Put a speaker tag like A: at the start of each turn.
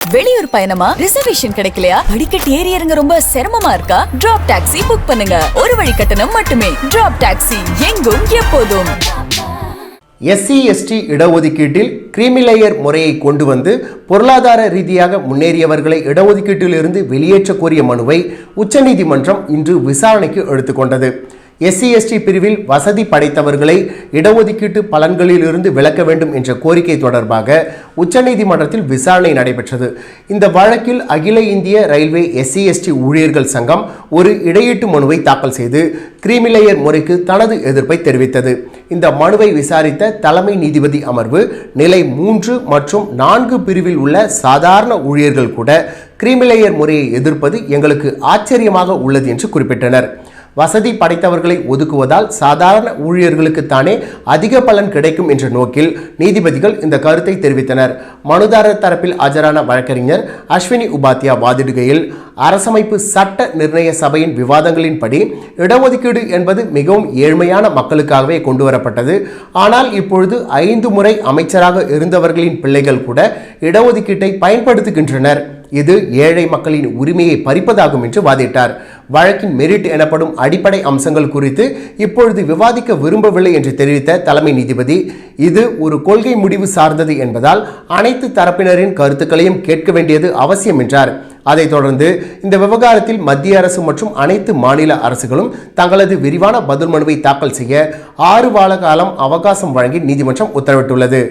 A: வெளியூர் பயணமா? ரிசர்வேஷன் கிடைக்கலையா? படிக்கட்டு ஏறி இறங்க ரொம்ப சிரமமா இருக்கா? டிராப் டாக்ஸி புக் பண்ணுங்க. ஒரு வழி கட்டணம் மட்டுமே. டிராப் டாக்ஸி, எங்கும் எப்போதும்.
B: SC/ST இடஒதுக்கீட்டில் கிரீமிலேயர் முறையை கொண்டு வந்து பொருளாதார ரீதியாக முன்னேறியவர்களை இடஒதுக்கீட்டில் இருந்து வெளியேற்ற கோரிய மனுவை உச்சநீதிமன்றம் இன்று விசாரணைக்கு எடுத்துக்கொண்டது. SC/ST பிரிவில் வசதி படைத்தவர்களை இடஒதுக்கீட்டு பலன்களில் இருந்து விலக்க வேண்டும் என்ற கோரிக்கை தொடர்பாக உச்சநீதிமன்றத்தில் விசாரணை நடைபெற்றது. இந்த வழக்கில் அகில இந்திய ரயில்வே SC/ST ஊழியர்கள் சங்கம் ஒரு இடையீட்டு மனுவை தாக்கல் செய்து கிரீமிலேயர் முறைக்கு தனது எதிர்ப்பை தெரிவித்தது. இந்த மனுவை விசாரித்த தலைமை நீதிபதி அமர்வு நிலை 3 மற்றும் 4 பிரிவில் உள்ள சாதாரண ஊழியர்கள் கூட கிரீமிலேயர் முறையை எதிர்ப்பது எங்களுக்கு ஆச்சரியமாக உள்ளது என்று குறிப்பிட்டனர். வசதி படைத்தவர்களை ஒதுக்குவதால் சாதாரண ஊழியர்களுக்குத்தானே அதிக பலன் கிடைக்கும் என்ற நோக்கில் நீதிபதிகள் இந்த கருத்தை தெரிவித்தனர். மனுதாரர் தரப்பில் ஆஜரான வழக்கறிஞர் அஸ்வினி உபாத்யா வாதிடுகையில், அரசமைப்பு சட்ட நிர்ணய சபையின் விவாதங்களின்படி இடஒதுக்கீடு என்பது மிகவும் ஏழ்மையான மக்களுக்காகவே கொண்டு வரப்பட்டது. ஆனால் இப்பொழுது 5 முறை அமைச்சராக இருந்தவர்களின் பிள்ளைகள் கூட இடஒதுக்கீட்டை பயன்படுத்துகின்றனர். இது ஏழை மக்களின் உரிமையை பறிப்பதாகும் என்று வாதிட்டார். வழக்கின் மெரிட் எனப்படும் அடிப்படை அம்சங்கள் குறித்து இப்பொழுது விவாதிக்க விரும்பவில்லை என்று தெரிவித்த தலைமை நீதிபதி, இது ஒரு கொள்கை முடிவு சார்ந்தது என்பதால் அனைத்து தரப்பினரின் கருத்துக்களையும் கேட்க வேண்டியது அவசியம் என்றார். அதைத் தொடர்ந்து இந்த விவகாரத்தில் மத்திய அரசு மற்றும் அனைத்து மாநில அரசுகளும் தங்களது விரிவான பதில் மனுவை தாக்கல் செய்ய 6 வார காலம் அவகாசம் வழங்கி நீதிமன்றம் உத்தரவிட்டுள்ளது.